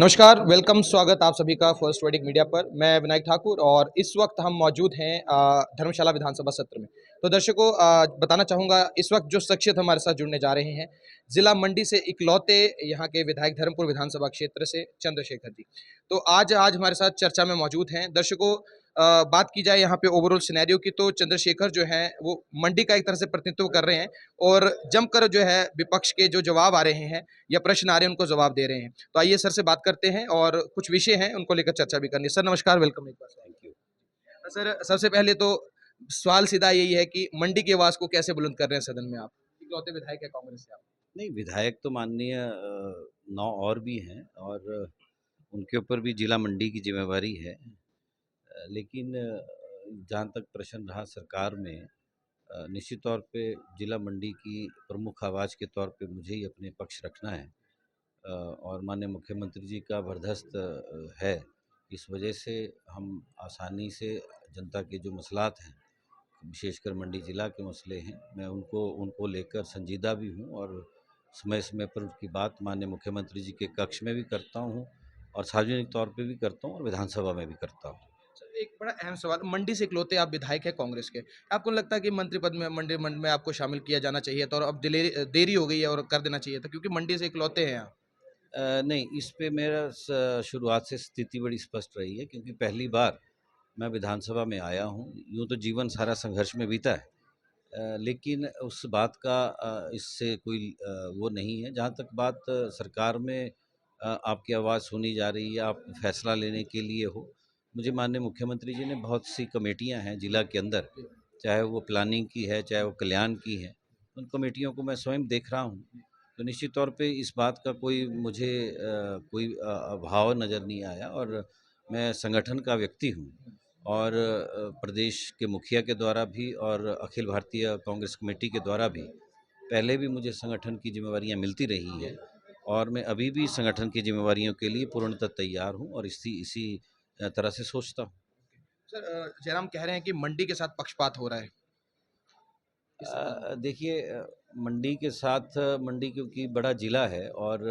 नमस्कार, वेलकम, स्वागत आप सभी का फर्स्ट वेडिंग मीडिया पर। मैं विनायक ठाकुर और इस वक्त हम मौजूद हैं धर्मशाला विधानसभा सत्र में। तो दर्शकों, बताना चाहूँगा इस वक्त जो शख्सियत हमारे साथ जुड़ने जा रहे हैं, जिला मंडी से इकलौते यहाँ के विधायक धर्मपुर विधानसभा क्षेत्र से चंद्रशेखर जी। तो आज आज हमारे साथ चर्चा में मौजूद हैं। दर्शकों, बात की जाए यहाँ पे ओवरऑल सिनेरियो की, तो चंद्रशेखर जो हैं वो मंडी का एक तरह से प्रतिनिधित्व कर रहे हैं और जमकर जो है विपक्ष के जो जवाब आ रहे हैं या प्रश्न आ रहे हैं उनको जवाब दे रहे हैं। तो आइए सर से बात करते हैं और कुछ विषय हैं उनको लेकर चर्चा भी करनी है। सर नमस्कार, वेलकम एक बार। Thank you. सर सबसे पहले तो सवाल सीधा यही है कि मंडी की आवाज को कैसे बुलंद कर रहे हैं सदन में आप? इकलौते विधायक है कांग्रेस से आप। नहीं, विधायक तो माननीय 9 और भी हैं और उनके ऊपर भी जिला मंडी की ज़िम्मेवारी है। लेकिन जहाँ तक प्रश्न रहा सरकार में, निश्चित तौर पे जिला मंडी की प्रमुख आवाज़ के तौर पे मुझे ही अपने पक्ष रखना है। और माननीय मुख्यमंत्री जी का बर्दस्त है। इस वजह से हम आसानी से जनता के जो मसलात हैं, विशेषकर मंडी ज़िला के मसले हैं, मैं उनको उनको लेकर संजीदा भी हूँ और समय-समय पर उसकी बात माननीय मुख्यमंत्री जी के कक्ष में भी करता हूँ और सार्वजनिक तौर पे भी करता हूँ और विधानसभा में भी करता हूँ। सर एक बड़ा अहम सवाल, मंडी से इकलौते आप विधायक हैं कांग्रेस के। आपको लगता है कि मंत्री पद में मंडी में आपको शामिल किया जाना चाहिए था और अब देरी हो गई है और कर देना चाहिए था क्योंकि मंडी से इकलौते हैं आप? नहीं, इस पे मेरा शुरुआत से स्थिति बड़ी स्पष्ट रही है क्योंकि पहली बार मैं विधानसभा में आया हूँ। यूँ तो जीवन सारा संघर्ष में बीता है। लेकिन उस बात का इससे कोई वो नहीं है। जहाँ तक बात सरकार में आपकी आवाज़ सुनी जा रही है, आप फैसला लेने के लिए हो। मुझे माननीय मुख्यमंत्री जी ने बहुत सी कमेटियाँ हैं जिला के अंदर, चाहे वो प्लानिंग की है, चाहे वो कल्याण की है, उन कमेटियों को मैं स्वयं देख रहा हूँ। तो निश्चित तौर पे इस बात का कोई मुझे कोई अभाव नज़र नहीं आया और मैं संगठन का व्यक्ति हूँ। और प्रदेश के मुखिया के द्वारा भी और अखिल भारतीय कांग्रेस कमेटी के द्वारा भी पहले भी मुझे संगठन की जिम्मेवारियां मिलती रही हैं और मैं अभी भी संगठन की जिम्मेवारियों के लिए पूर्णतः तैयार हूं और इसी इसी तरह से सोचता हूं। सर जयराम कह रहे हैं कि मंडी के साथ पक्षपात हो रहा है इस संदर्भ में। देखिए, मंडी के साथ मंडी क्योंकि बड़ा ज़िला है और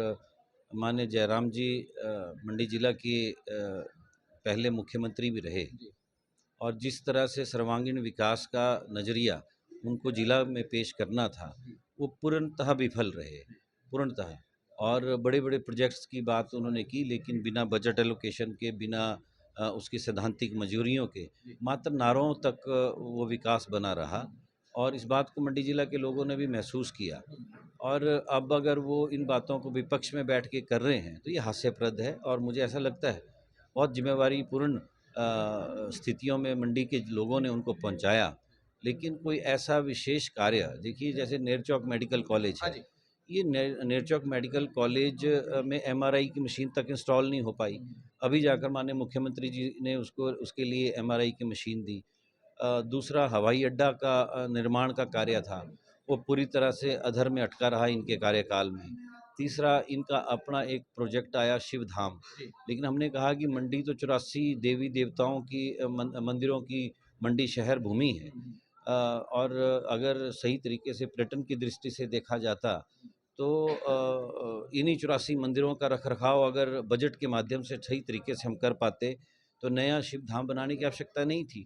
माननीय जयराम जी मंडी ज़िला के पहले मुख्यमंत्री भी रहे जी। और जिस तरह से सर्वांगीण विकास का नज़रिया उनको ज़िला में पेश करना था, वो पूर्णतः विफल रहे, पूर्णतः। और बड़े-बड़े प्रोजेक्ट्स की बात उन्होंने की लेकिन बिना बजट एलोकेशन के, बिना उसकी सैद्धांतिक मंजूरियों के, मात्र नारों तक वो विकास बना रहा और इस बात को मंडी ज़िला के लोगों ने भी महसूस किया। और अब अगर वो इन बातों को विपक्ष में बैठ के कर रहे हैं, तो ये हास्यप्रद है और मुझे ऐसा लगता है बहुत ज़िम्मेवारीपूर्ण स्थितियों में मंडी के लोगों ने उनको पहुंचाया। लेकिन कोई ऐसा विशेष कार्य देखिए जैसे नेरचौक मेडिकल कॉलेज हाँ है, जी। ये नेरचौक मेडिकल कॉलेज में एमआरआई की मशीन तक इंस्टॉल नहीं हो पाई। अभी जाकर माननीय मुख्यमंत्री जी ने उसको उसके लिए एमआरआई की मशीन दी। दूसरा हवाई अड्डा का निर्माण का कार्य था, वो पूरी तरह से अधर में अटका रहा इनके कार्यकाल में। तीसरा इनका अपना एक प्रोजेक्ट आया शिवधाम, जी। लेकिन हमने कहा कि मंडी तो 84 देवी-देवताओं की मंदिरों की मंडी शहर भूमि है। और अगर सही तरीके से पर्यटन की दृष्टि से देखा जाता तो इन्हीं 84 मंदिरों का रखरखाव अगर बजट के माध्यम से सही तरीके से हम कर पाते, तो नया शिव धाम बनाने की आवश्यकता नहीं थी।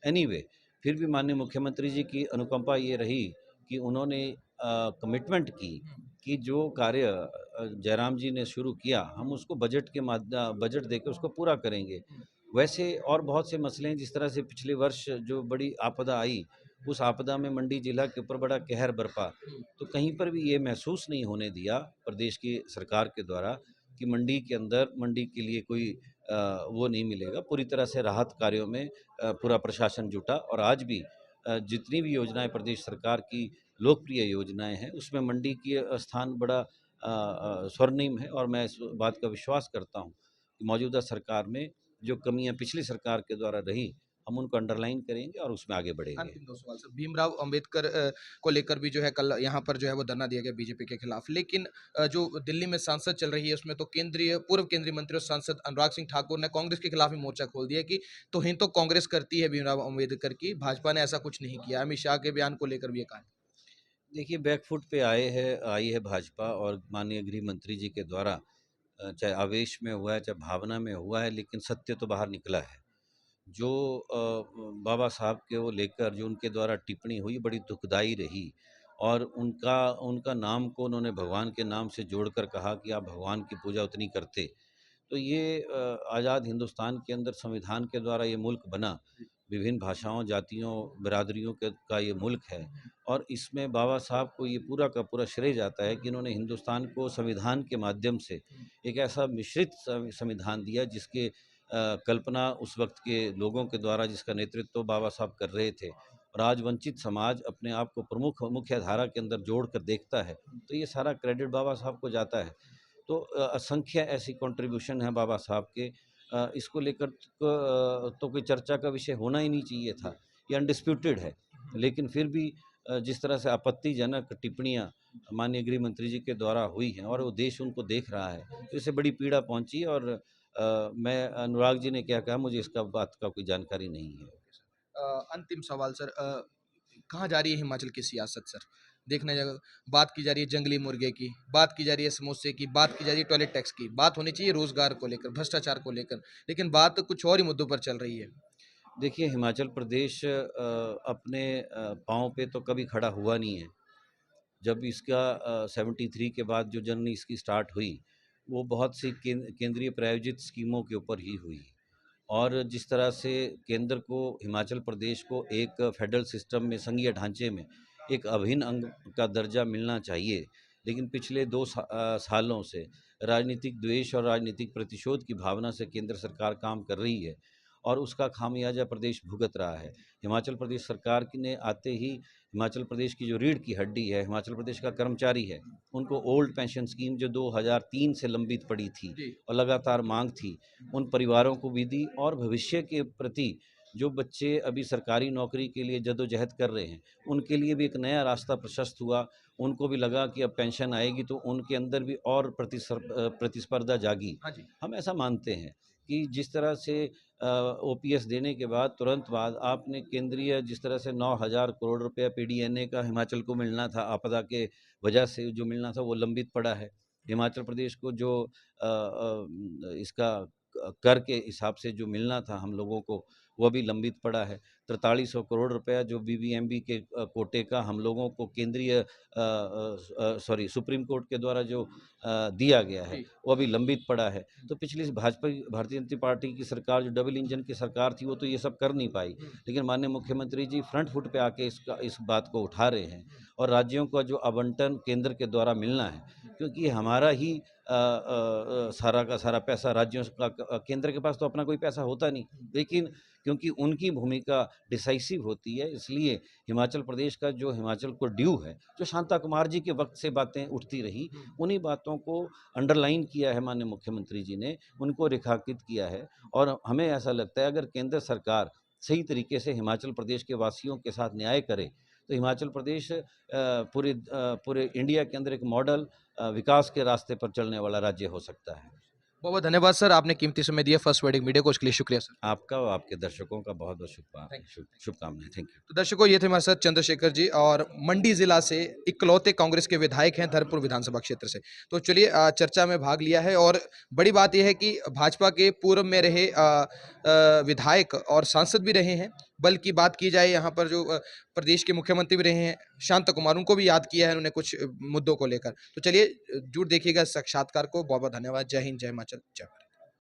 एनीवे, फिर भी माननीय मुख्यमंत्री जी की अनुकंपा ये रही कि उन्होंने कमिटमेंट की कि जो कार्य जयराम जी ने शुरू किया, हम उसको बजट देके उसको पूरा करेंगे। वैसे और बहुत से मसले हैं, जिस तरह से पिछले वर्ष जो बड़ी आपदा आई, उस आपदा में मंडी जिला के ऊपर बड़ा कहर बरपा। तो कहीं पर भी ये महसूस नहीं होने दिया प्रदेश की सरकार के द्वारा कि मंडी के अंदर मंडी के लिए कोई वो नहीं मिलेगा। पूरी तरह से राहत कार्यों में पूरा प्रशासन जुटा और आज भी जितनी भी योजनाएँ प्रदेश सरकार की लोकप्रिय योजनाएँ हैं, उसमें मंडी की स्थान बड़ा स्वर्णिम है और मैं इस बात का विश्वास करता हूँ कि मौजूदा सरकार में जो कमियाँ पिछली सरकार के द्वारा रही, हम उनको अंडरलाइन करेंगे और उसमें आगे बढ़ेंगे। अंतिम 2 सवाल सर, भीमराव अंबेडकर को लेकर भी जो है कल यहाँ पर जो है वो धरना दिया गया बीजेपी के खिलाफ। लेकिन जो दिल्ली में संसद चल रही है उसमें तो पूर्व केंद्रीय मंत्री और सांसद अनुराग सिंह ठाकुर ने कांग्रेस के खिलाफ ही मोर्चा खोल दिया कि तौहीन तो कांग्रेस करती है भीमराव अंबेडकर की, भाजपा ने ऐसा कुछ नहीं किया। अमित शाह के बयान को लेकर भी ये कहा है। देखिए, बैकफुट पे आई है भाजपा और माननीय गृह मंत्री जी के द्वारा चाहे आवेश में हुआ है, चाहे भावना में हुआ है, लेकिन सत्य तो बाहर निकला है। जो बाबा साहब के वो लेकर जो उनके द्वारा टिप्पणी हुई बड़ी दुखदाई रही, और उनका उनका नाम को उन्होंने भगवान के नाम से जोड़कर कहा कि आप भगवान की पूजा उतनी करते। तो ये आज़ाद हिंदुस्तान के अंदर संविधान के द्वारा ये मुल्क बना, विभिन्न भाषाओं, जातियों, बिरादरियों के का ये मुल्क है, और इसमें बाबा साहब को ये पूरा का पूरा श्रेय जाता है कि इन्होंने हिंदुस्तान को संविधान के माध्यम से एक ऐसा मिश्रित संविधान दिया जिसके कल्पना उस वक्त के लोगों के द्वारा, जिसका नेतृत्व बाबा साहब कर रहे थे, और आज वंचित समाज अपने आप को प्रमुख मुख्य धारा के अंदर जोड़ कर देखता है, तो ये सारा क्रेडिट बाबा साहब को जाता है। तो असंख्य ऐसी कंट्रीब्यूशन है बाबा साहब के, इसको लेकर तो कोई चर्चा का विषय होना ही नहीं चाहिए था, ये अनडिस्प्यूटेड है। लेकिन फिर भी जिस तरह से आपत्तिजनक टिप्पणियाँ माननीय गृह मंत्री जी के द्वारा हुई हैं और वो देश उनको देख रहा है, तो इससे बड़ी पीड़ा पहुंची। और मैं अनुराग जी ने क्या कहा, मुझे इसका बात का कोई जानकारी नहीं है। अंतिम सवाल सर, कहाँ जा रही है हिमाचल की सियासत सर? देखने जगह बात की जा रही है जंगली मुर्गे की, बात की जा रही है समोसे की, बात की जा रही है टॉयलेट टैक्स की, बात होनी चाहिए रोजगार को लेकर, भ्रष्टाचार को लेकर, लेकिन बात कुछ और ही मुद्दों पर चल रही है। देखिए, हिमाचल प्रदेश अपने पाँव पे तो कभी खड़ा हुआ नहीं है। जब इसका 73 के बाद जो जर्नी इसकी स्टार्ट हुई, वो बहुत सी केंद्रीय प्रायोजित स्कीमों के ऊपर ही हुई। और जिस तरह से केंद्र को हिमाचल प्रदेश को एक फेडरल सिस्टम में, संघीय ढांचे में एक अभिन्न अंग का दर्जा मिलना चाहिए, लेकिन पिछले 2 सालों से राजनीतिक द्वेष और राजनीतिक प्रतिशोध की भावना से केंद्र सरकार काम कर रही है, और उसका खामियाजा प्रदेश भुगत रहा है। हिमाचल प्रदेश सरकार की ने आते ही हिमाचल प्रदेश की जो रीढ़ की हड्डी है, हिमाचल प्रदेश का कर्मचारी है, उनको ओल्ड पेंशन स्कीम जो 2003 से लंबित पड़ी थी जी। और लगातार मांग थी, उन परिवारों को भी दी। और भविष्य के प्रति जो बच्चे अभी सरकारी नौकरी के लिए जद्दोजहद कर रहे हैं, उनके लिए भी एक नया रास्ता प्रशस्त हुआ। उनको भी लगा कि अब पेंशन आएगी तो उनके अंदर भी और प्रतिस्पर्धा जागी। हाँ जी। हम ऐसा मानते हैं कि जिस तरह से ओपीएस देने के बाद तुरंत बाद आपने केंद्रीय, जिस तरह से 9,000 करोड़ रुपया पीडीएनए का हिमाचल को मिलना था, आपदा के वजह से जो मिलना था वो लंबित पड़ा है। हिमाचल प्रदेश को जो इसका कर के हिसाब से जो मिलना था हम लोगों को, वो भी लंबित पड़ा है। 4300 करोड़ रुपया जो बीबीएमबी के कोटे का हम लोगों को केंद्रीय सॉरी सुप्रीम कोर्ट के द्वारा जो दिया गया है, जी। वो अभी लंबित पड़ा है। तो पिछली भारतीय जनता पार्टी की सरकार, जो डबल इंजन की सरकार थी, वो तो ये सब कर नहीं पाई। लेकिन माननीय मुख्यमंत्री जी फ्रंट फुट पे आके इस बात को उठा रहे हैं, और राज्यों का जो आवंटन केंद्र के द्वारा मिलना है, क्योंकि हमारा ही सारा का सारा पैसा राज्यों का, केंद्र के पास तो अपना कोई पैसा होता नहीं, लेकिन क्योंकि उनकी भूमिका डिसाइसिव होती है, इसलिए हिमाचल प्रदेश का जो हिमाचल को ड्यू है, जो शांता कुमार जी के वक्त से बातें उठती रही, उन्हीं बातों को अंडरलाइन किया है माननीय मुख्यमंत्री जी ने, उनको रेखांकित किया है। और हमें ऐसा लगता है अगर केंद्र सरकार सही तरीके से हिमाचल प्रदेश के वासियों के साथ न्याय करे, तो हिमाचल प्रदेश पूरे इंडिया के अंदर एक मॉडल विकास के रास्ते पर चलने वाला राज्य हो सकता है। बहुत बहुत धन्यवाद सर, आपने कीमती समय दिया फर्स्ट वर्डिंग मीडिया को, उसके लिए शुक्रिया सर। आपका और आपके दर्शकों का बहुत बहुत थैंक यू। शुभकामनाएं। Thank you. तो दर्शकों, ये थे हमारे साथ चंद्रशेखर जी, और मंडी जिला से इकलौते कांग्रेस के विधायक हैं धर्मपुर विधानसभा क्षेत्र से। तो चलिए, चर्चा में भाग लिया है, और बड़ी बात यह है कि भाजपा के पूर्व में रहे विधायक और सांसद भी रहे हैं, बल्कि बात की जाए यहाँ पर जो प्रदेश के मुख्यमंत्री भी रहे हैं शांता कुमार, उनको भी याद किया है उन्होंने कुछ मुद्दों को लेकर। तो चलिए, जरूर देखिएगा साक्षात्कार को। बहुत बहुत धन्यवाद। जय हिंद, जय हिमाचल, जय भारत।